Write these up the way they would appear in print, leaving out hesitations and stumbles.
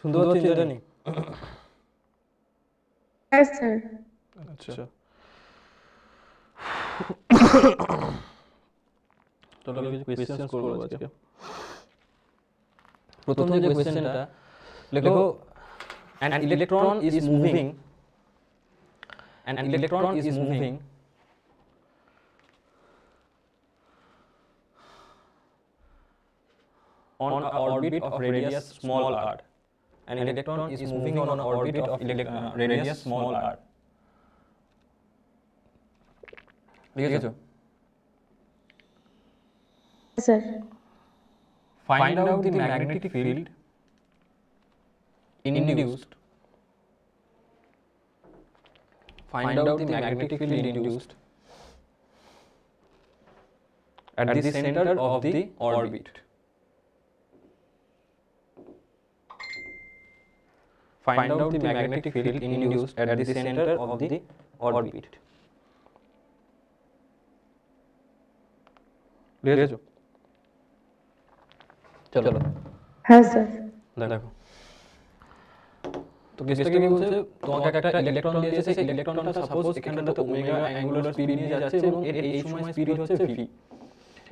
শুনতে পাচ্ছেন জানি? হ্যাঁ স্যার। আচ্ছা, চলো কিছু কোয়েশ্চেন্স করবো আজকে। প্রথম যে কোয়েশ্চেনটা লেখো, an electron is moving on an orbit of radius small r. An electron is moving on an orbit of radius small r. লিখেছো? Sir. Find out the magnetic field induced. Find out the magnetic field induced at the center of the orbit. Find out the magnetic field induced at the center of the orbit. লিখেছো? চলো হ্যাঁ sir. দেখো, তো কেসটা কি বলছে, তোমাকে একটা ইলেকট্রন দিয়েছে, সেই ইলেকট্রনটা সাপোজ এখানটাতে ওমেগা অ্যাঙ্গুলার স্পিড নিয়ে যাচ্ছে এবং এর এই সময় স্পিড হচ্ছে v,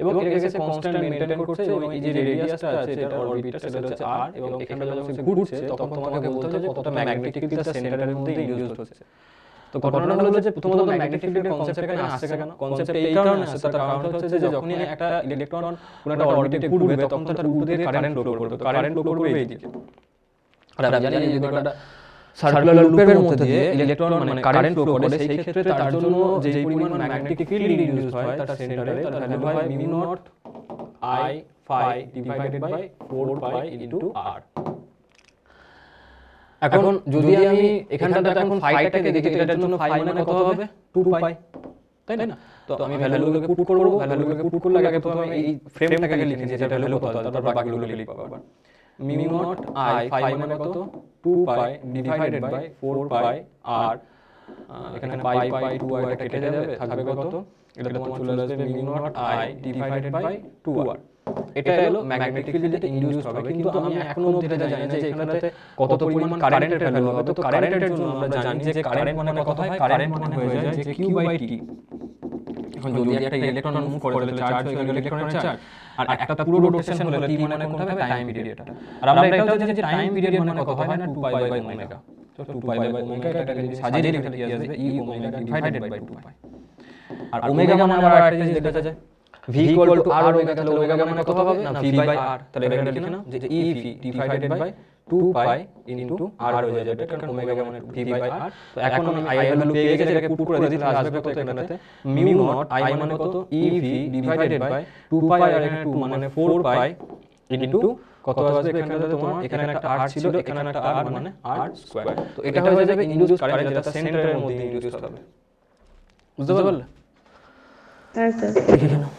এবং এর কাছে কনস্ট্যান্ট মেইনটেইন করছে, এবং এই যে রেডিয়াসটা আছে এটা অরবিটটা সেটা হচ্ছে r, এবং এখানটা যখন সে ঘুরছে তখন তোমাকে বলতে হবে যে কতটা ম্যাগনেটিক ফিল্ড তার সেন্টারের মধ্যে ইনডিউসড হচ্ছে। তো ঘটনাটা হলো যে প্রথমত ম্যাগনেটিক ফিল্ডের কনসেপ্ট এখানে আসছে কেন? কনসেপ্ট এই কারণে আসছে, তার কারণটা হচ্ছে যে যখনই একটা ইলেকট্রন কোনো একটা অরবিটে ঘুরবে তখন তার উপর দিয়ে কারেন্ট ফ্লো করবে, তো কারেন্ট ফ্লো করবে এইদিকে। আর আমরা জানি যে একটা সার্কুলার লুপের মধ্যে দিয়ে ইলেকট্রন মানে কারেন্ট ফ্লো করে, সেই ক্ষেত্রে তার জন্য যে পরিমাণ ম্যাগনেটিক ফিল্ড ইনডিউসড হয় তার সেন্টারে, তার ভ্যালু হয় mu naught I phi divided by 4 pi into r। এখন যদি আমি এখানটাতে এখন ফাইটাকে দেখি, এটার জন্য ফাই মানে কত হবে? 2 পাই, তাই না? তো আমি ভ্যালুগুলোকে পুট করব, ভ্যালুগুলোকে পুট করলে আগে প্রথমে এই ফ্রেমটাকে লিখে নিই যে এটা ভ্যালু কত হয়, তারপর বাকিগুলো লিখব আবার। মিউ নট I ফাই মানে কত? 2 pi divided by 4 pi r। এখানে পাই পাই 2 আর কেটে যাবে, থাকবে কত? এটা তোমার চলে আসবে mu naught I divided by 2r। এটা হলো ম্যাগনেটিক ফিল্ড যেটা ইনডিউসড হবে, কিন্তু আমি এখনো অবধি এটা জানি না যে এখানটাতে কত পরিমাণ কারেন্টের ভ্যালু হবে। তো কারেন্টের জন্য আমরা জানি যে কারেন্ট মানে কত হয়? কারেন্ট মানে হয়ে যায় যে q বাই t। এখন যদি একটা ইলেকট্রন মুভ করে তাহলে চার্জ হয়ে গেল ইলেকট্রনের চার্জ, আর একটা পুরো রোটেশন হলো t মানে কোনটা হবে? টাইম পিরিয়ডটা। আর আমরা এটাও জানি যে টাইম পিরিয়ড মানে কত হয় না? 2 পাই বাই ওমেগা। তো 2 পাই বাই ওমেগা এটাকে যদি সাজিয়ে লিখতে কি আসবে? e omega divided by 2 pi. আর ওমেগা মানে আবার আরেকটা জিনিস দেখা যায়, v equal to r omega, তাহলে ওমেগা মানে কত হবে না? v by r। তাহলে এটা লিখে নাও যে e v divided by 2 pi into r হয়ে যাবে, কারণ ওমেগা মানে v বাই r। তো এখন আমি i এর ভ্যালু পেয়ে গেছি, এটাকে পুট করে দিই, তাহলে আসবে কত এখানেতে? মিউ নট i মানে কত? e v divided by 2 pi, আর এখানে 2 মানে 4 পাই ইনটু কত আসবে এখানটাতে তোমার? এখানে একটা r ছিল, এখানে একটা r মানে r স্কয়ার। তো এটা হয়ে যাবে ইনডিউসড কারেন্ট যেটা সেন্টারের মধ্যে ইনডিউসড হবে। বুঝতে পারলে? হ্যাঁ স্যার। লিখে নাও।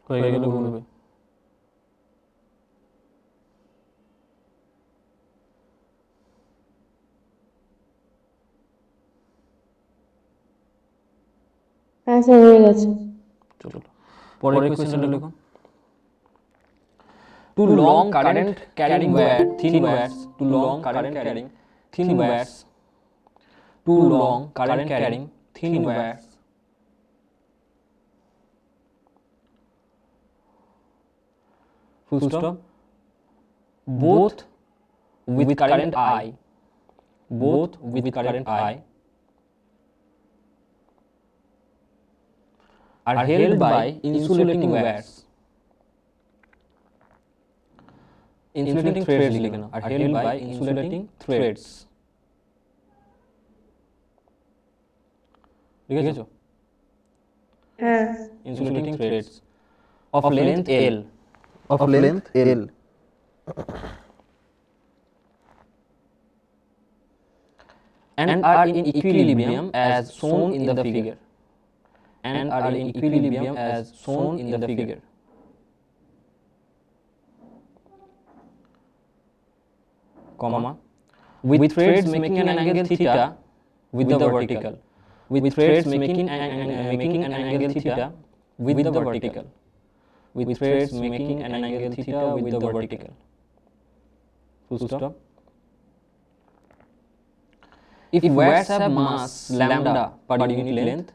হয়ে গেল বলবে। হ্যাঁ স্যার হয়ে গেছে। চলো পরের কোশ্চেনটা লিখো। Two long current carrying wire thin wires, two long current carrying thin wires, two long current carrying thin wires, full stop, both with current I, both with current I are held by insulating wires, insulating threads লিখে নাও, are held by insulating threads, লিখেছো? হ্যাঁ insulating threads of length L, of length L and are in equilibrium as shown in the figure, and are in equilibrium as shown in the figure. Comma, with threads making an angle theta with the vertical, with threads making an angle theta with the vertical, with threads making an angle theta with the vertical. Full stop. If wires have mass lambda per unit length,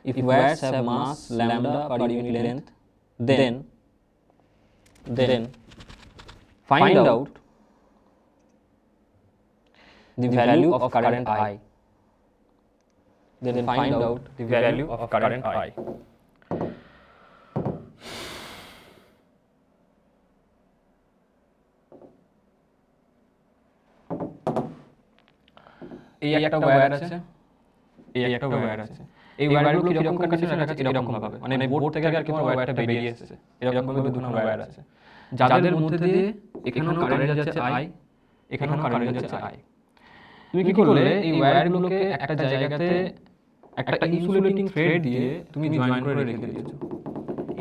if wires have mass lambda per unit length, then find out the value of current I. Then find out the value of current I. এই একটা wire আছে, এই একটা wire আছে, এই ওয়্যারগুলো কিরকম কন্ডিশনে রাখা আছে এরকম ভাবে, মানে বোর্ড থেকে আর কি তোমার ওয়্যারটা বেরিয়ে এসেছে এরকম ভাবে দুটো ওয়্যার আছে, যাদের মধ্যে দিয়ে এখানেও কারেন্ট যাচ্ছে I, এখানেও কারেন্ট যাচ্ছে I। তুমি কি করলে এই ওয়্যারগুলোকে একটা জায়গাতে একটা ইনসুলেটিং থ্রেড দিয়ে তুমি জয়েন করে রেখে দিয়েছো।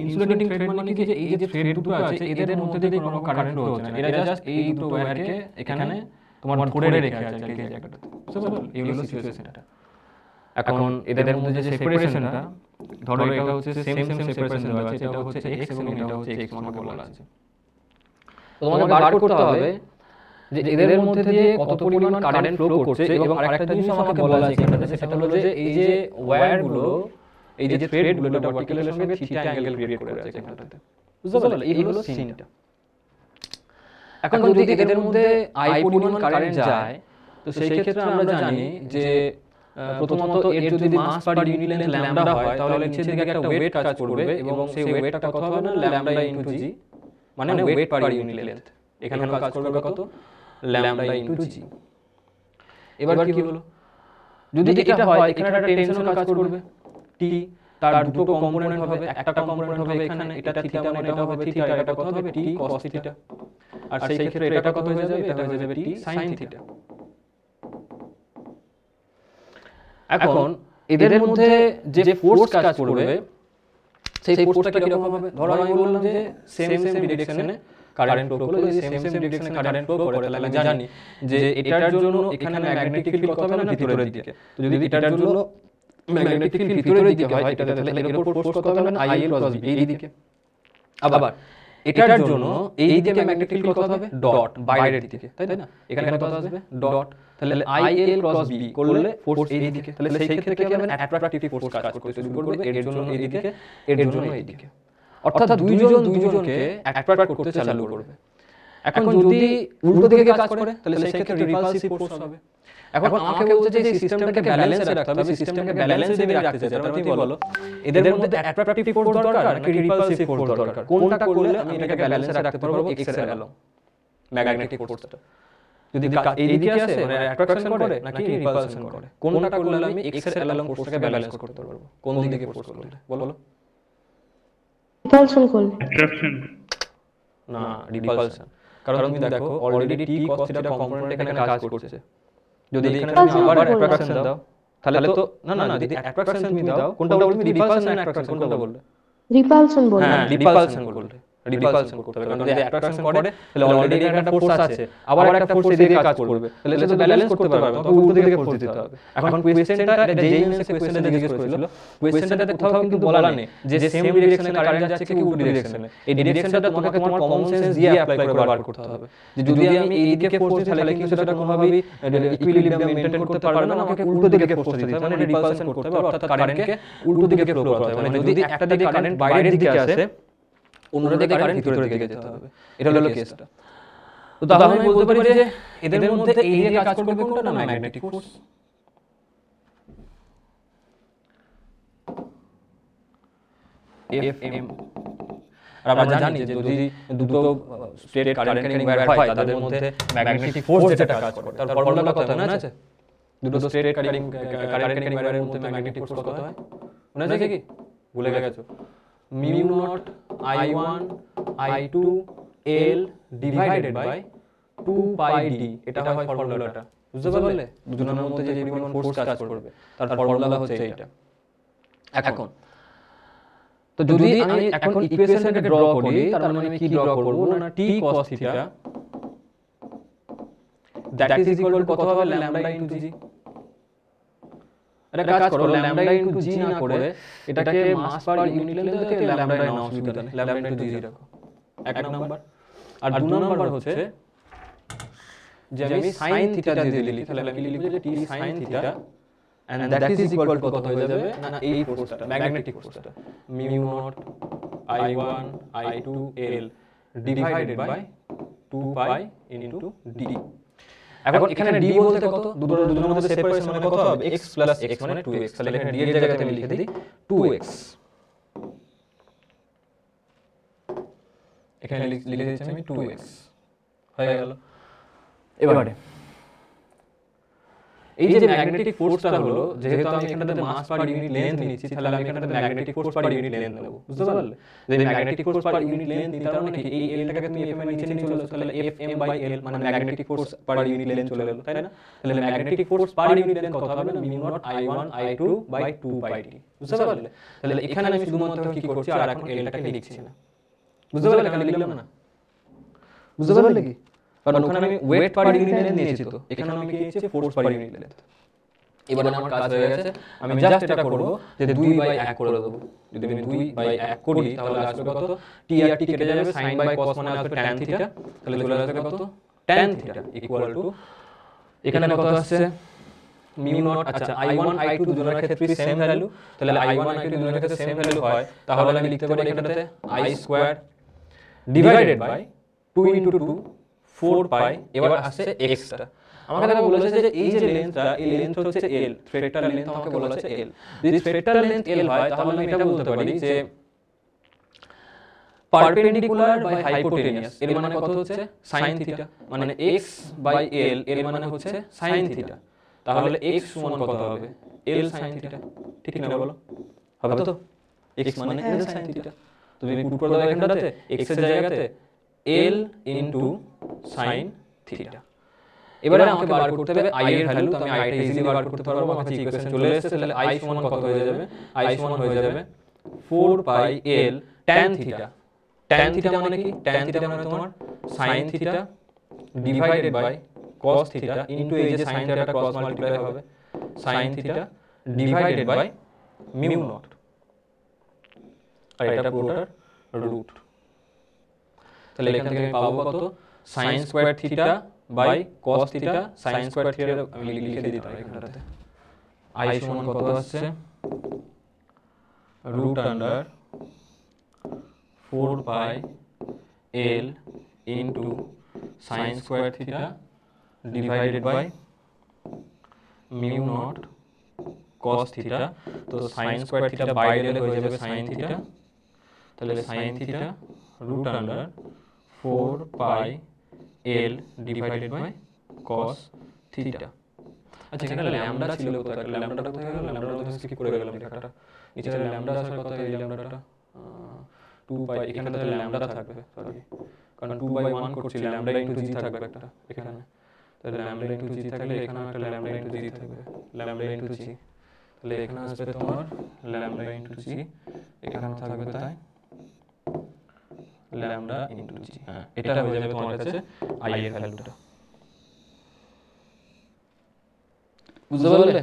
ইনসুলেটিং থ্রেড মানে কি, যে এই যে থ্রেড দুটো আছে এদের মধ্যে দিয়ে কোনো কারেন্ট ফ্লো হচ্ছে না, এরা জাস্ট এই দুটো ওয়্যারকে এখানে তোমার ধরে রেখে আছে এই জায়গাটাতে, বুঝতে পারলে? এই হলো সিচুয়েশনটা। এখন এদের মধ্যে যে সেপারেশনটা, ধরো এটা হচ্ছে সেম সেপারেশন দেওয়া আছে, এটা হচ্ছে x এবং এটা হচ্ছে x তোমাকে বলা আছে। তো তোমাকে বার করতে হবে যে এদের মধ্যে দিয়ে কত পরিমাণ কারেন্ট ফ্লো করছে, এবং আরেকটা জিনিস আমাকে বলা আছে এখানে, সেটা হলো যে এই যে ওয়্যারগুলো, এই যে থ্রেডগুলো এটা ভার্টিক্যালের সঙ্গে থিটা অ্যাঙ্গেল ক্রিয়েট করে আছে এখানটাতে, বুঝতে পারলে? এই হলো সিনটা। এখন যদি এদের মধ্যে I পরিমাণ কারেন্ট যায়, তো সেই ক্ষেত্রে আমরা জানি যে প্রথমত এর যদি মাস পার ইউনিট লেন্থ ল্যামডা হয়, তাহলে নিচের দিকে একটা ওয়েট কাজ করবে, এবং সেই ওয়েটটা কত হবে না, ল্যামডা ইনটু জি, মানে ওয়েট পার ইউনিট লেন্থ। এখানে কাজ করবে কত, ল্যামডা ইনটু জি। এবার কি হলো, যদি এটা হয় এখানে একটা টেনশন কাজ করবে টি, তার দুটো কম্পোনেন্ট হবে, একটা কম্পোনেন্ট হবে এখানে এটা থিটা, মানে এটা হবে থিটা, এটা কত হবে টি cos থিটা, আর সেই ক্ষেত্রে এটা কত হয়ে যাবে, এটা হয়ে যাবে টি sin থিটা। এখন এদের মধ্যে যে ফোর্স কাজ করবে, সেই ফোর্সটা কি রকম হবে? ধরো আমি বললাম যে সেম ডিরেকশনে কারেন্ট ফ্লো করলে, যদি সেম ডিরেকশনে কারেন্ট ফ্লো করে, তাহলে আমি জানি যে এটার জন্য এখানে ম্যাগনেটিক ফিল্ড কত হবে না, ভিতরের দিকে। তো যদি এটার জন্য ম্যাগনেটিক ফিল্ড ভিতরের দিকে হয়, এটাতে তাহলে এর উপর ফোর্স কত হবে না, IL + B এই দিকে। আবার এটার জন্য এই দিকে ম্যাগনেটিক ফিল্ড কত হবে, ডট বাইরের দিকে, তাই না? এখানে কত আসবে, ডট। তাহলে IL + B করলে ফোর্স এই দিকে, তাহলে সেই ক্ষেত্রে কি হবে, অ্যাট্রাকটিভ ফোর্স কাজ করতে শুরু করবে, এর জন্য এই দিকে, এর জন্য এই দিকে। অর্থাৎ দুইজনকে অ্যাট্রাক্ট করতে চালু করবে। এখন যদি উল্টো দিকে কাজ করে, তাহলে সেই ক্ষেত্রে রিপালসিভ ফোর্স হবে। এখন আমাকে বলছে যে এই সিস্টেমটাকে ব্যালেন্সে রাখতে হবে, সিস্টেমটাকে ব্যালেন্সে রাখতে চাই, তার মানে কি বলো, এদের মধ্যে অ্যাট্রাকটিভ ফোর্স দরকার নাকি রিপালসিভ ফোর্স দরকার? কোনটা করলে আমি এটাকে ব্যালেন্সে রাখতে পারবো, x এর অ্যালং ম্যাগনেটিক ফোর্সটা যদি এই দিকে আসে, মানে অ্যাট্রাকশন করে নাকি রিপালশন করে, কোনটা করলে আমি x এর অ্যালং ফোর্সটাকে ব্যালেন্স করতে পারবো? কোন দিকে ফোর্স করলে বলো? রিপালশন করলে। অ্যাট্রাকশন না, রিপালশন। কারণ তুমি দেখো অলরেডি টি cos থিটা কম্পোনেন্ট এখানে কাজ করছে, যদি এখানে তুমি আবার অ্যাট্রাকশন দাও, তাহলে তো না যদি অ্যাট্রাকশন তুমি দাও, কোনটা বলবে, তুমি রিপালশন না অ্যাট্রাকশন, কোনটা বললে? রিপালশন বললে। হ্যাঁ, রিপালশন করলে। রিপালশন করতে হবে, কারণ যদি অ্যাট্রাকশন করে তাহলে অলরেডি একটা ফোর্স আছে, আবার একটা ফোর্স এদিকে কাজ করবে, তাহলে সেটা ব্যালেন্স করতে পারবে না, তখন উল্টো দিকে ফোর্স দিতে হবে। এখন কোয়েশ্চেনটা এটা যেই মেন্সে কোয়েশ্চেনটা জিজ্ঞেস করেছিল, কোয়েশ্চেনটাতে কোথাও কিন্তু বলা নেই যে সেম ডিরেকশনে কারেন্ট যাচ্ছে কি উল্টো ডিরেকশনে। এই ডিরেকশনটা তোমাকে তোমার কমন সেন্স দিয়ে অ্যাপ্লাই করে বার করতে হবে, যে যদি আমি এই দিকে ফোর্স দিই তাহলে কিন্তু সেটা কোনোভাবেই ইকুইলিব্রিয়াম মেইনটেইন করতে পারবে না, আমাকে উল্টো দিকে ফোর্স দিতে হবে, মানে রিপালশন করতে হবে, অর্থাৎ কারেন্টকে উল্টো দিকে ফ্লো করাতে হবে। মানে যদি একটা দিকে কারেন্ট বাইরের দিকে আসে, অন্য দিকে কারেন্ট ভিতরের দিকে যেতে হবে, এটা হলো কেসটা। তো তাহলে আমি বলতে পারি যে এদের মধ্যে এই যে কাজ করবে কোনটা না, ম্যাগনেটিক ফোর্স। এফএম। আর আমরা জানি যে যদি দুটো স্টেট কারেন্ট ক্যারিং ওয়্যার হয় তাদের মধ্যে ম্যাগনেটিক ফোর্স যেটা কাজ করে তার ফর্মুলা কত মনে আছে? দুটো স্টেট কারেন্ট ক্যারিং ওয়্যারের মধ্যে ম্যাগনেটিক ফোর্স কত হয় মনে আছে কি? ভুলে গেছো? Mu not I1 I2 L divided by 2 pi d, এটা হয় ফর্মুলাটা। বুঝতে পারলে দুজনের মধ্যে যে পরিমাণ ফোর্স কাজ করবে তার ফর্মুলা হচ্ছে এইটা। এখন তো যদি আমি এখন ইকুয়েশনটাকে ড্র করি, তার মানে আমি কি ড্র করব না, t cos θ that is equal to কত হবে, ল্যামডা ইনটু জি। এটা কাজ করো, ল্যামডা ইনটু জি না করে এটাকে মাস পার ইউনিট লেন্থে ল্যামডা নাও, অসুবিধা নেই, ল্যামডা ইনটু জি রাখো, এক নাম্বার। আর দুই নাম্বার হচ্ছে যে আমি sin থিটা দিয়ে দিলি, তাহলে আমি লিখব যে t sin θ and that is equal to কত হয়ে যাবে না, এই ফোর্সটা ম্যাগনেটিক ফোর্সটা mu not I1 I2 L divided by 2 pi into d। এখন এখানে d বলতে কত, দুটোর মধ্যে সেপারেশন মানে কত হবে, x প্লাস x মানে 2x, তাহলে এখানে d এর জায়গাতে আমি লিখে দিই 2x, এখানে লিখে দিচ্ছি আমি 2x, হয়ে গেল। এবারে এই যে ম্যাগনেটিক ফোর্সটা হলো, যেহেতু আমি এখানটাতে মাস পার ইউনিট লেন্থ নিচ্ছি, তাহলে আমি এখানটাতে magnetic force per unit length নেব। বুঝতে পারলে যে magnetic force per unit length নিতে মানে কি, এই এলটাকে তুমি এফএম এর নিচে নিয়ে চলে আসো, তাহলে এফএম বাই এল মানে magnetic force per unit length চলে এলো, তাই না? তাহলে magnetic force per unit length কত হবে না, mu not I1 I2 by 2 pi T. বুঝতে পারলে? তাহলে এখানে আমি শুধুমাত্র কি করছি, আর এখন এলটাকে লিখছি না। বুঝতে পারলে কেন লিখলাম না? বুঝতে পারলে কি? কারণ ওখানে আমি ওয়েট পার ইউনিট লেন্থ নিয়েছি, তো এখানে আমি কি নিয়েছি, ফোর্স পার ইউনিট লেন্থ। এবারে আমার কাজ হয়ে গেছে, আমি জাস্ট এটা করব যে 2/1 করে দেব। যদি আমি 2/1 করি তাহলে আসবে কত, t আর t কেটে যাবে, sin বাই cos মানে আসবে tan θ, তাহলে চলে আসবে কত, tan θ ইকুয়াল টু এখানে কত আসছে মিউ নট। আচ্ছা I1 I2 দুজনের ক্ষেত্রে সেম ভ্যালু, তাহলে I1 I2 দুজনের ক্ষেত্রে সেম ভ্যালু হয়, তাহলে আমি লিখতে পারি এখানটাতে I square divided by 2 into 2 4 pi. এবার আসছে x টা, আমাকে দেখো বলেছে যে এই যে লেন্থটা, এই লেন্থ হচ্ছে l, থ্রেডটার লেন্থ আমাকে বলা আছে l। যদি থ্রেডটার লেন্থ l হয় তাহলে আমি এটা বলতে পারি যে পারপেন্ডিকুলার বাই হাইপোটেনিয়াস, এর মানে কত হচ্ছে sin θ, মানে x বাই l এর মানে হচ্ছে sin θ। তাহলে x সমান কত হবে, l sin θ, ঠিক না বলো? হবে তো, x মানে l sin θ। তো যদি পুট করে দাও এখানটাতে x এর জায়গাতে l ইনটু sin θ। এবারে আমাকে বার করতে হবে i এর ভ্যালু, তো আমি i টা ইজিলি বার করতে পারবো, আমার কাছে ইকুয়েশন চলে এসেছে। তাহলে i সমান কত হয়ে যাবে, i সমান হয়ে যাবে 4 পাই l tan θ। tan θ মানে কি, tan θ মানে তোমার sin θ divided by cos θ into এই যে sin θ টা cos মাল্টিপ্লাই হবে sin θ divided by mu nought, আর এটা পুরোটার রুট। তাহলে এখান থেকে আমি পাবো কত, sin square θ by cos θ sin square θ আমি লিখে দিতাম এখানটাতে। i সমান কত আসছে, root under 4 pi l into sin square θ divided by mu nought cos θ। তো sin স্কয়ার θ বাইরে এলে হয়ে যাবে sin θ, তাহলে sin θ root under 4 pi l divided by cos θ। আচ্ছা এখানে ল্যামডা ছিল কোথায়, ল্যামডাটা কোথায় গেল, ল্যামডাটা তো স্কিপ করে গেলাম লেখাটা। নিচে ল্যামডা আসার কথা, এই ল্যামডাটা 2 পাই, এখানে তো ল্যামডা থাকবে, সরি কারণ 2/1 করছি, ল্যামডা ইনটু জি থাকবে একটা এখানে, তাহলে ল্যামডা ইনটু জি থাকলে এখানে একটা ল্যামডা ইনটু জি থাকবে, ল্যামডা ইনটু জি, তাহলে এখানে আসবে তোমার ল্যামডা ইনটু জি, এখানে থাকবে তাই ল্যামডা ইনটু জি। হ্যাঁ, এটা হয়ে যাবে তোমার কাছে আই এর ভ্যালুটা। বুঝতে পারলে?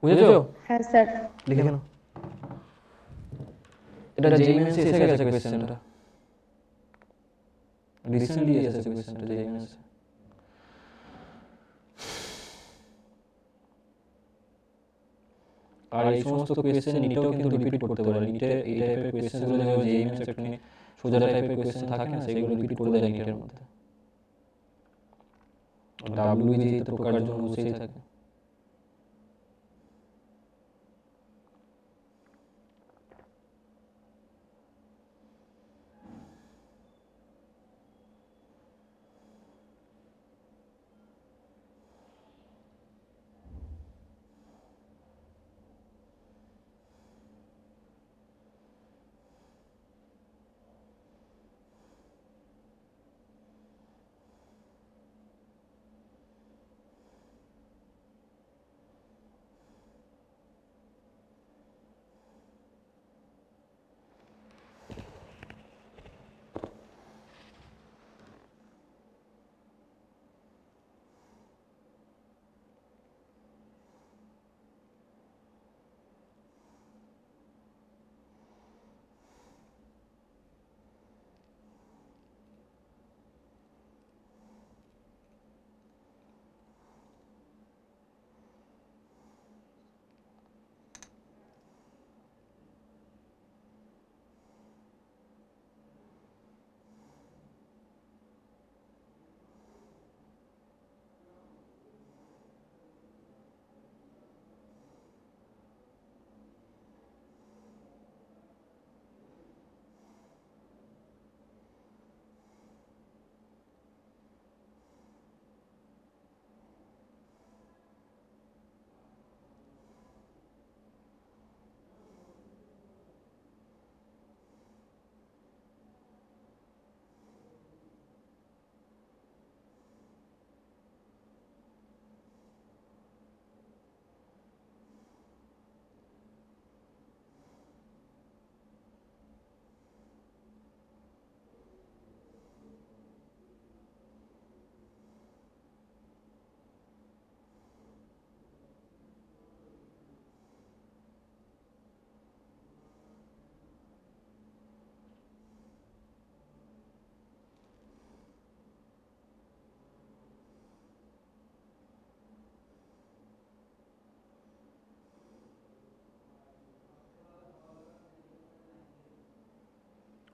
বুঝেছো? হ্যাঁ স্যার। লিখে নাও। এটা যেই মেন্সে এসে গেছে কোয়েশ্চেনটা, রিসেন্টলি এসেছে কোয়েশ্চেনটা যেই মেন্সে। আর এই সমস্ত কোয়েশ্চেন নিটেও কিন্তু রিপিট করতে পারে। নিটে এই টাইপের কোয়েশ্চেনগুলো যেগুলো যেই মেন্সে একটুখানি সোজা টাইপের কোয়েশ্চেন থাকে না, সেগুলো রিপিট করে দেয় নিটের মধ্যে। ডাব্লিউজি তো টোকার জন্য বসেই থাকে।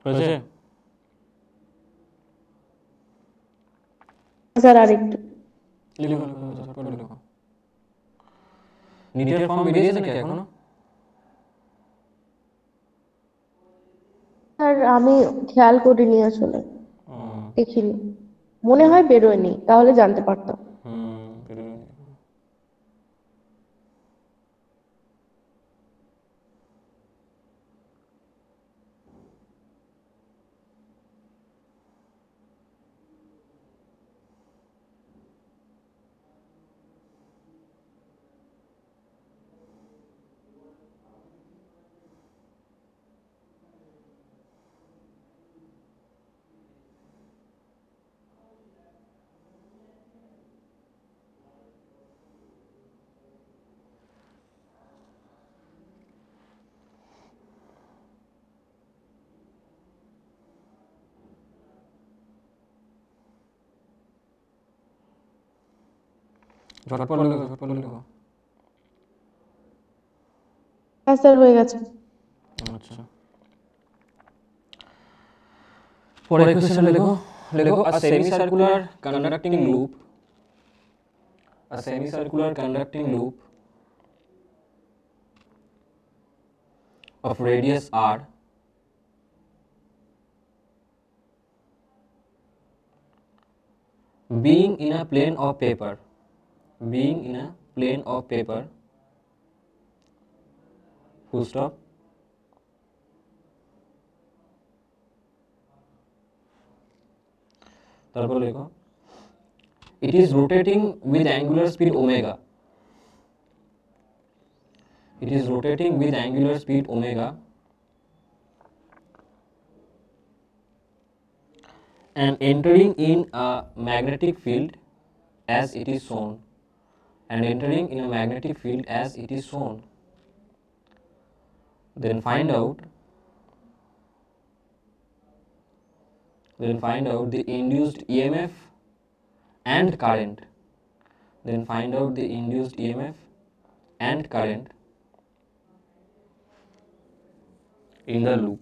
হয়েছে? স্যার আরেকটু। লিখো লিখো, ঝটপট লিখো। নিটের ফর্ম বেরিয়েছে নাকি এখনো? স্যার আমি খেয়াল করিনি আসলে, হুম, দেখিনি, মনে হয় বেরোয়নি, তাহলে জানতে পারতাম। বেরোয়নি। ঝটপট লিখো, ঝটপট লিখো। হ্যাঁ স্যার হয়ে গেছে। আচ্ছা, পরের কোশ্চেন লিখো। লিখো a semicircular conducting loop, a semicircular conducting loop of radius r being in a plane of paper, being in a plane of paper, full stop, তারপর লেখো it is rotating with angular speed omega, it is rotating with angular speed omega and entering in a magnetic field as it is shown, and entering in a magnetic field as it is shown, then find out the induced EMF and current, then find out the induced EMF and current in the loop,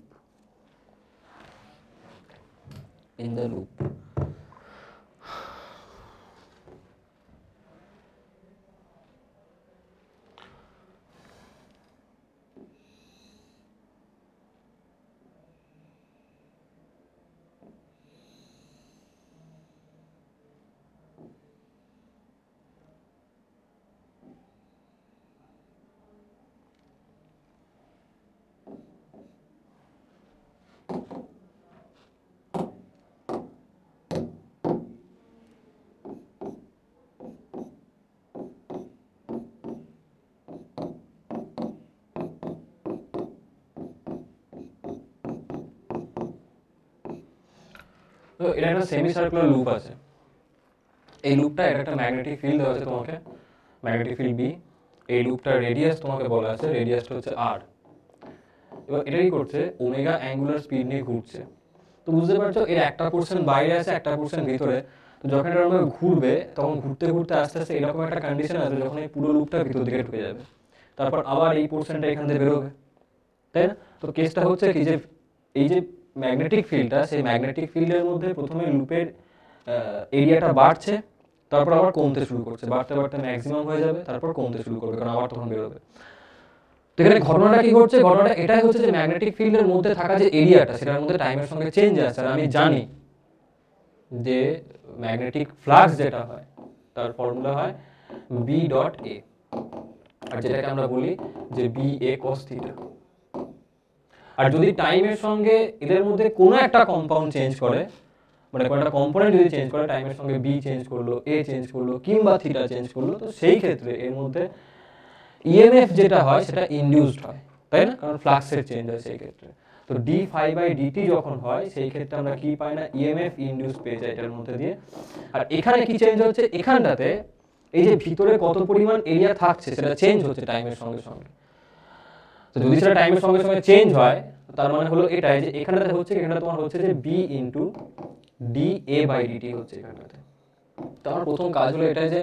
তো এটা একটা semi circular loop আছে। এই লুপটা এটা একটা magnetic field দেওয়া আছে তোমাকে, ম্যাগনেটিক ফিল্ড বি। এই লুপটার রেডিয়াস তোমাকে বলা আছে, রেডিয়াসটা হচ্ছে আর। এবার এটা কি করছে, ওমেগা অ্যাঙ্গুলার স্পিড নিয়ে ঘুরছে। তো বুঝতে পারছো এর একটা পোর্শন বাইরে আছে, একটা পোর্শন ভিতরে। তো যখন এটা ঘুরবে তখন ঘুরতে ঘুরতে আস্তে আস্তে এরকম একটা কন্ডিশন আছে যখন এই পুরো লুপটা ভিতর দিকে ঢুকে যাবে, তারপর আবার এই পোর্শনটা এখান থেকে বেরোবে, তাই না? তো কেসটা হচ্ছে কি যে এই যে ম্যাগনেটিক ফিল্ডটা, সেই ম্যাগনেটিক ফিল্ডের মধ্যে প্রথমে লুপের এরিয়াটা বাড়ছে, তারপর আবার কমতে শুরু করছে, বাড়তে বাড়তে ম্যাক্সিমাম হয়ে যাবে, তারপর কমতে শুরু করবে, কারণ আবার তখন বেরোবে। তো এখানে ঘটনাটা কি ঘটছে, ঘটনাটা এটাই হচ্ছে যে ম্যাগনেটিক ফিল্ডের মধ্যে থাকা যে এরিয়াটা সেটার মধ্যে টাইমের সঙ্গে চেঞ্জ আছে। আর আমি জানি যে ম্যাগনেটিক ফ্লাক্স যেটা হয় তার ফর্মুলা হয় বি ডট এ, আর যেটাকে আমরা বলি যে বি এ কস থিটা। আর যদি টাইমের সঙ্গে এদের মধ্যে কোনো একটা কম্পাউন্ড চেঞ্জ করে, মানে কোনো একটা কম্পোনেন্ট যদি চেঞ্জ করে, টাইমের সঙ্গে বি চেঞ্জ করলো, এ চেঞ্জ করলো, কিংবা থিটা চেঞ্জ করলো, তো সেই ক্ষেত্রে এর মধ্যে ইএমএফ যেটা হয় সেটা ইনডিউসড হয়, তাই না? কারণ ফ্লাক্সের চেঞ্জ হয় সেই ক্ষেত্রে। তো ডি ফাই বাই ডিটি যখন হয় সেই ক্ষেত্রে আমরা কি পাই না, ইএমএফ ইনডিউস পেয়ে যাই এটার মধ্যে দিয়ে। আর এখানে কি চেঞ্জ হচ্ছে, এখানটাতে এই যে ভিতরে কত পরিমাণ এরিয়া থাকছে সেটা চেঞ্জ হচ্ছে টাইমের সঙ্গে সঙ্গে। তো যদি সেটা টাইমের সঙ্গে সঙ্গে চেঞ্জ হয় তার মানে হলো এটাই যে এখানটাতে হচ্ছে, এখানটা তোমার হচ্ছে যে B into d A by dt হচ্ছে এখানটাতে। তো আমার প্রথম কাজ হলো এটাই যে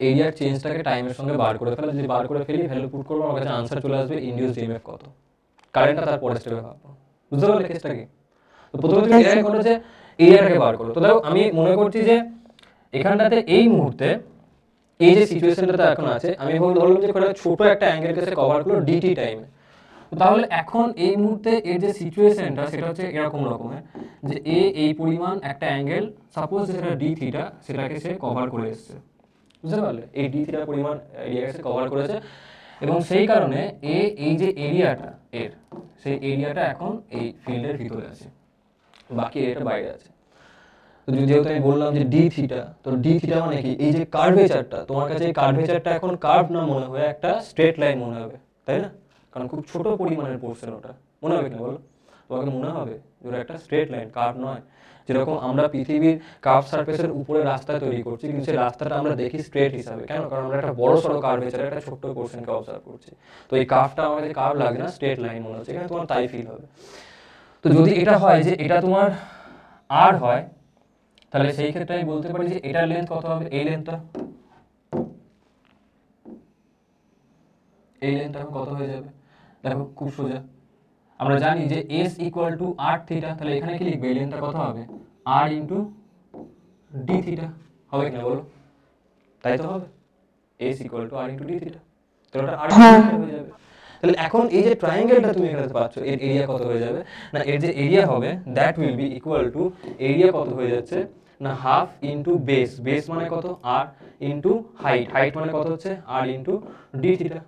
এরিয়ার চেঞ্জটাকে টাইমের সঙ্গে বার করে ফেলা। যদি বার করে ফেলি, ভ্যালু পুট করবো, আমার কাছে আনসার চলে আসবে ইনডিউসড ইএমএফ কত, কারেন্টটা তার পরের স্টেপে ভাববো। বুঝতে পারলে কেসটা কি? তো প্রথমে তুমি এরিয়া করো যে এরিয়াটাকে বার করো। তো দেখো আমি মনে করছি যে এখানটাতে এই মুহূর্তে এই যে সিচুয়েশনটাতে এখন আছে, আমি ধরলাম যে কোনো ছোট একটা অ্যাঙ্গেলকে সে কভার করলো ডিটি টাইমে। তাহলে এখন এই মুহূর্তে এর যে সিচুয়েশনটা সেটা হচ্ছে এরকম রকমের যে এ এই পরিমাণ একটা অ্যাঙ্গেল, সাপোজ যেটা ডি থিটা, সেটাকে সে কভার করে এসছে। বুঝতে পারলে? এই ডি থিটা পরিমাণ এরিয়াকে সে কভার করেছে, এবং সেই কারণে এ এই যে এরিয়াটা এর, সেই এরিয়াটা এখন এই ফিল্ডের ভিতরে আছে, বাকি এরিয়াটা বাইরে আছে। তো যেহেতু আমি বললাম যে ডি থিটা, তো ডি থিটা মানে কি, এই যে কার্ভেচারটা, তোমার কাছে এই কার্ভেচারটা এখন কার্ভ না মনে হয়, একটা স্ট্রেট লাইন মনে হবে, তাই না? কারণ খুব ছোট পরিমাণের পোর্শন ওটা, মনে হবে কিনা বলো? তোমাকে মনে হবে যে ওটা একটা স্ট্রেট লাইন, কার্ভ নয়। যেরকম আমরা পৃথিবীর কার্ভ সারফেসের উপরে রাস্তা তৈরি করছি, কিন্তু সেই রাস্তাটা আমরা দেখি স্ট্রেট হিসাবে, কেন? কারণ আমরা একটা বড় সড়ো কার্ভেচারের একটা ছোট্ট পোর্শনকে অবজার্ভ করছি। তো এই কার্ভটা আমাদের কার্ভ লাগে না, স্ট্রেট লাইন মনে হচ্ছে, এখানে তোমার তাই ফিল হবে। তো যদি এটা হয় যে এটা তোমার আর হয়, তাহলে সেই ক্ষেত্রে আমি বলতে পারি যে এটার লেন্থ কত হবে, এই লেন্থটা, এই লেন্থটা কত হয়ে যাবে? দেখো খুব সোজা, আমরা জানি যে s equal to r theta, তাহলে এখানে কি লিখবে, এই লেন্থটা কত হবে, r ইন্টু ডি থিটা, হবে কিনা বলো? তাই তো হবে, s equal to r into D theta, তো এটা r হয়ে যাবে। তাহলে এখন এই যে ট্রায়াঙ্গেলটা তুমি এখানে পাচ্ছ, এর এরিয়া কত হয়ে যাবে না, এর যে এরিয়া হবে that will be equal to, area কত হয়ে যাচ্ছে না, হাফ ইন্টু বেস, বেস মানে কত, r ইন্টু হাইট, হাইট মানে কত হচ্ছে r ইন্টু ডি থিটা।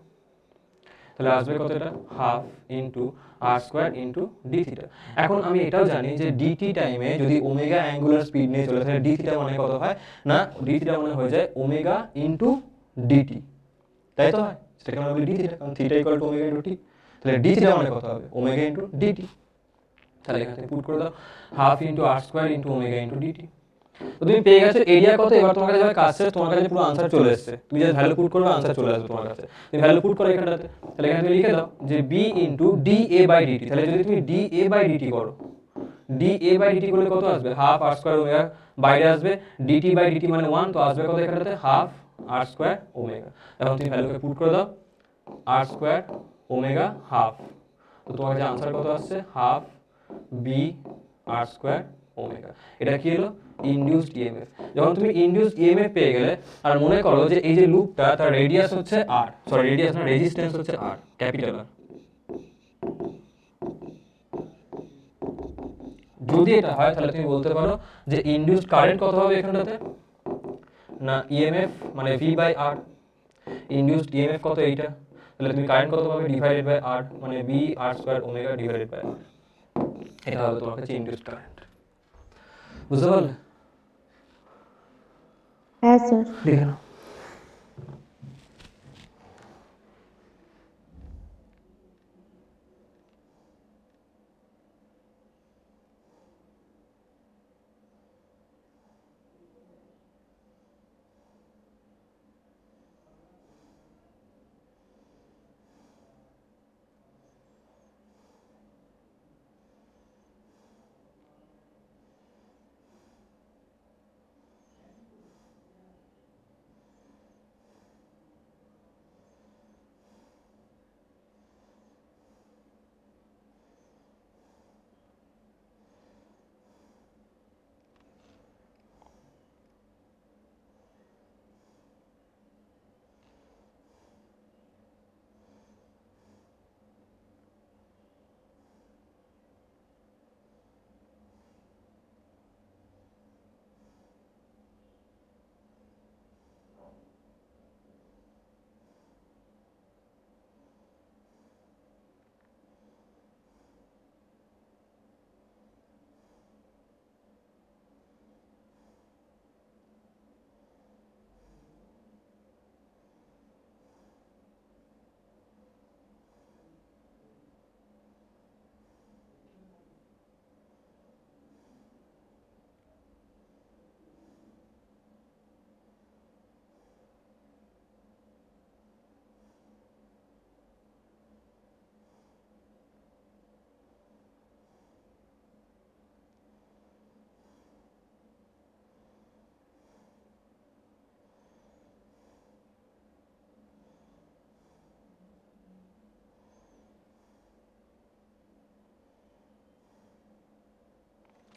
তাহলে আসবে কত, এটা half into r square into D theta. এখন আমি এটাও জানি যে ডিটি টাইমে যদি ওমেগা অ্যাঙ্গুলার স্পিড নিয়ে চলে, তাহলে ডি থিটা মানে কত হয় না, ডি থিটা মানে হয়ে যায় ওমেগা ইন্টু ডিটি, তাই তো হয়? সেটাকে আমরা বলি ডি থিটা, কারণ theta equal to omega into t. তাহলে ডি থিটা মানে কত হবে, ওমেগা ইন্টু ডিটি। তাহলে এখানে পুট করে দাও half into r square into omega into dt. তো তুমি পেয়ে গেছো এরিয়া কত, এবার তোমার কাছে কাজ শেষ, তোমার কাছে পুরো আনসার চলে এসেছে, তুমি জাস্ট ভ্যালু পুট করবে আনসার চলে আসবে তোমার কাছে। তুমি ভ্যালু পুট করো এখানটাতে, তাহলে এখানে তুমি লিখে দাও যে B into d A by dt. তাহলে যদি তুমি ডি এ বাই ডিটি করো, ডি এ বাই ডিটি করলে কত আসবে, হাফ আর স্কোয়ার ওমেগা, বাইরে আসবে ডিটি বাই ডিটি মানে 1, তো আসবে কত এখানটাতে হাফ আর স্কোয়ার ওমেগা। এখন তুমি ভ্যালুকে পুট করে দাও আর স্কোয়ার ওমেগা হাফ, তো তোমার কাছে আনসার কত আসছে half B r square omega. এটা কি হলো ইনডিউসড ইএমএফ। যখন তুমি ইনডিউসড ইএমএফ পেয়ে গেলে, আর মনে করো যে এই যে লুপটা তার রেডিয়াস হচ্ছে আর, সরি রেডিয়াস না রেজিস্ট্যান্স হচ্ছে আর, ক্যাপিটাল আর। যদি এটা হয় তাহলে তুমি বলতে পারো যে ইনডিউসড কারেন্ট কত হবে এখানটাতে, না ইএমএফ মানে V by R, induced EMF কত এইটা, তাহলে তুমি কারেন্ট কত পাবে ডিভাইডেড বাই আর, মানে B r square omega divided by r, এটা হবে তোমার কাছে ইনডিউসড কারেন্ট। বুঝতে পারলে? হ্যাঁ স্যার। লিখে নাও।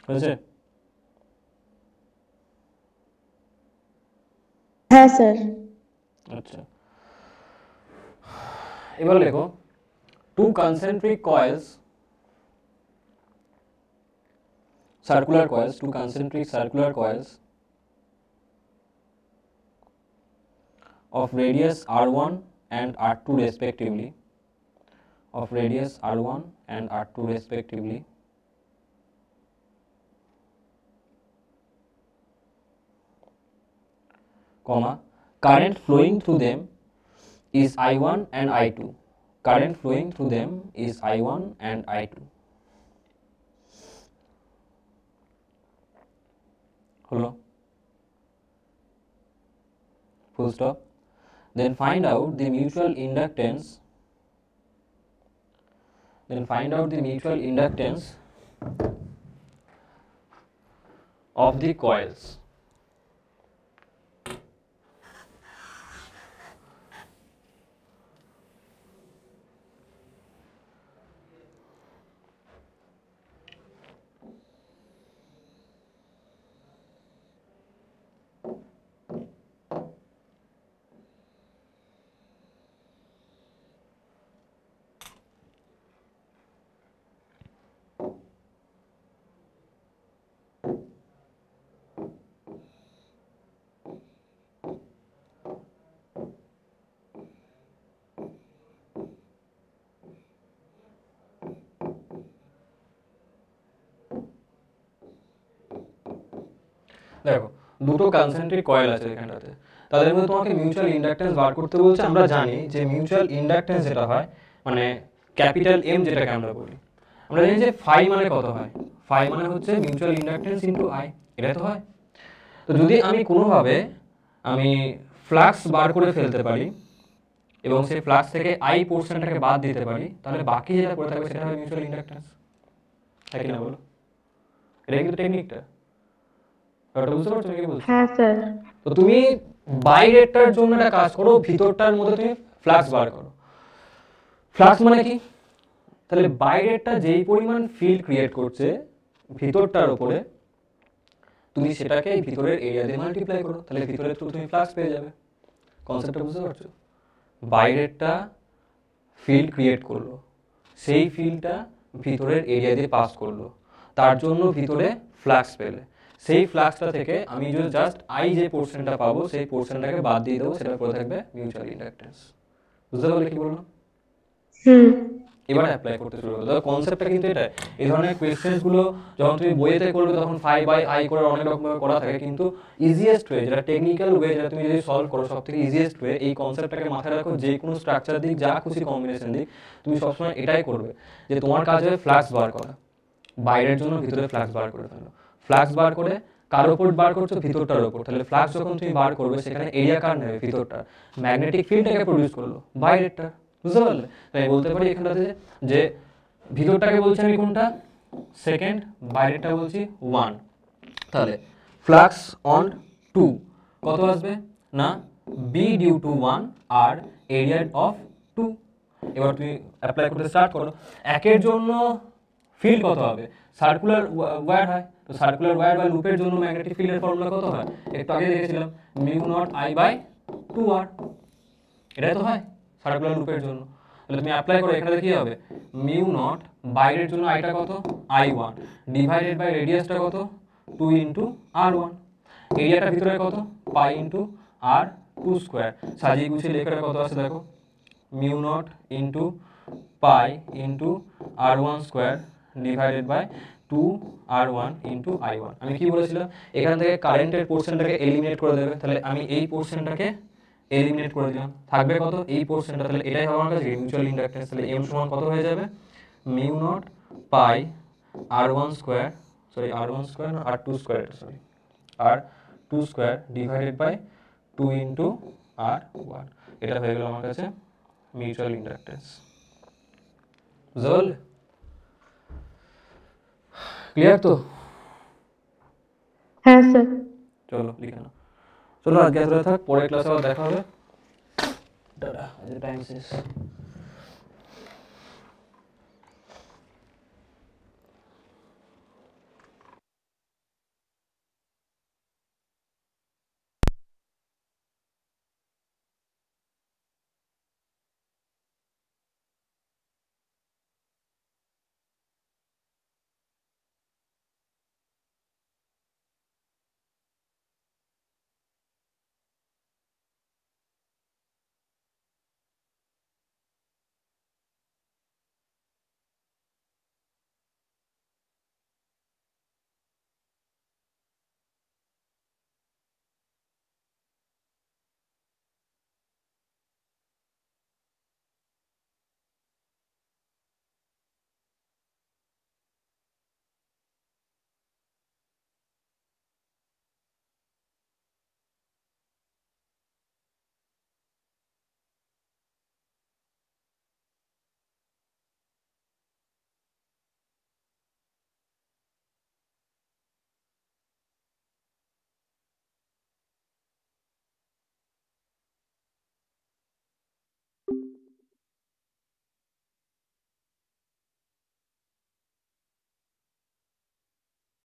হয়েছে? হ্যাঁ স্যার। আচ্ছা, এবার লেখো two concentric coils, circular coils, two concentric circular coils of radius r1 and r2 respectively, of radius r1 and r2 respectively, comma, current flowing through them is I1 and I2, current flowing through them is I1 and I2. Hello? Full stop. Then find out the mutual inductance, of the coils. দেখো দুটো concentric coil আছে এখানটাতে, তাদের মধ্যে তোমাকে mutual inductance বার করতে বলছে। আমরা জানি যে মিউচুয়াল ইন্ডাকটেন্স যেটা হয় মানে ক্যাপিটাল এম যেটাকে আমরা বলি, আমরা জানি যে ফাই মানে কত হয়, ফাই মানে হচ্ছে মিউচুয়াল ইন্ডাকটেন্স ইনটু আই, এটাই তো হয়। তো যদি আমি কোনোভাবে আমি ফ্লাক্স বার করে ফেলতে পারি এবং সেই ফ্লাক্স থেকে আই পোর্শনটাকে বাদ দিতে পারি, তাহলে বাকি যেটা পড়ে থাকবে সেটা হবে মিউচুয়াল ইন্ডাকটেন্স, তাই কি না বলো? এটা কিন্তু টেকনিকটা, ব্যাপারটা বুঝতে পারছো কি বলছি? হ্যাঁ স্যার। তো তুমি বাইরেটার জন্য একটা কাজ করো, ভিতরটার মধ্যে তুমি ফ্লাক্স বার করো। ফ্লাক্স মানে কি? তাহলে বাইরেটা যেই পরিমাণ ফিল্ড ক্রিয়েট করছে ভিতরটার উপরে, তুমি সেটাকে এই ভিতরের এরিয়া দিয়ে মাল্টিপ্লাই করো, তাহলে ভিতরের থ্রু তুমি ফ্লাক্স পেয়ে যাবে। কনসেপ্টটা বুঝতে পারছো? বাইরেরটা ফিল্ড ক্রিয়েট করলো, সেই ফিল্ডটা ভিতরের এরিয়া দিয়ে পাস করলো, তার জন্য ভিতরে ফ্লাক্স পেলে, সেই ফ্লাক্সটা থেকে আমি যদি জাস্ট আই যে পোর্শনটা পাবো সেই পোর্শনটাকে বাদ দিয়ে দেবো, সেটা পড়ে থাকবে মিউচুয়াল ইন্ডাকটেন্স। বুঝতে পারলে কি বললাম? এবার অ্যাপ্লাই করতে শুরু করো। দেখো কনসেপ্টটা কিন্তু এটা, এই ধরনের কোয়েশ্চেন্স গুলো যখন তুমি বইতে করবে তখন 5/i করে অনেক রকম ভাবে করা থাকে, কিন্তু ইজিয়েস্ট ওয়ে, যেটা টেকনিক্যাল ওয়ে, যেটা তুমি যদি সলভ করো সবথেকে ইজিয়েস্ট ওয়ে, এই কনসেপ্টটাকে মাথায় রাখো, যে কোনো স্ট্রাকচার দিক, যা খুশি কম্বিনেশন দিক, তুমি সবসময় এটাই করবে যে তোমার কাজ হবে ফ্লাক্স বার করা, বাইরের জন্য ভিতরে ফ্লাক্স বার করে ফেলো। ফ্লাক্স বার করে কার ওপর বার করছো? ভিতরটার ওপর। তাহলে ফ্লাক্স যখন তুমি বার করবে সেখানে এরিয়া কার নেবে? ভিতরটা। ম্যাগনেটিক ফিল্ডটাকে প্রডিউস করলো, বাইরেরটা। বুঝতে পারলে? তাই বলতে পারি এখানটাতে যে ভিতরটাকে বলছি আমি কোনটা? সেকেন্ড, বাইরেটা বলছি 1। তাহলে ফ্লাক্স অন 2 কত আসবে না বি ডিউ টু 1 আর এরিয়া অফ 2। এবার তুমি অ্যাপ্লাই করতে স্টার্ট করো। একের জন্য ফিল্ড কত হবে? সার্কুলার ওয়্যার হয়, তো সার্কুলার ওয়্যার বা লুপের জন্য ম্যাগনেটিক ফিল্ডের ফর্মুলা কত হয়? একটু আগে দেখেছিলাম, mu not I by 2r। এটাই তো হয় সার্কুলার লুপের জন্য। তাহলে তুমি অ্যাপ্লাই করো, এখানে কি হবে? মিউ নট, বাইরের জন্য আইটা কত? i1 ডিভাইডেড বাই রেডিয়াসটা কত? 2 ইনটু r1। এরিয়াটা ভিতরে কত? Pi into r2 square. সাজিয়ে গুছিয়ে লেখাটা কত আছে দেখো, mu naught into pi into r1 square divided by 2r1 into i1। আমি কি বলেছিলাম? এখান থেকে কারেন্টের পোর্শনটাকে এলিমিনেট করে দেবে, তাহলে আমি এই পোর্শনটাকে এলিমিনেট করে দিলাম, থাকবে কত? এই পোর্শনটা। তাহলে এটাই হবে আমার কাছে মিউচুয়াল ইন্ডাকটেন্স। তাহলে m সমান কত হয়ে যাবে? Mu naught pi r1 square, sorry r1 square না r2 square, sorry r2 square divided by 2 into r1। এটা হয়ে গেল আমার কাছে মিউচুয়াল ইন্ডাকটেন্স। বুঝল? ক্লিয়ার তো? হ্যাঁ স্যার। চলো লিখে নাও। চলো আজকে এতটা থাক, পরের ক্লাসে আবার দেখা হবে। টাটা, আজ টাইম শেষ।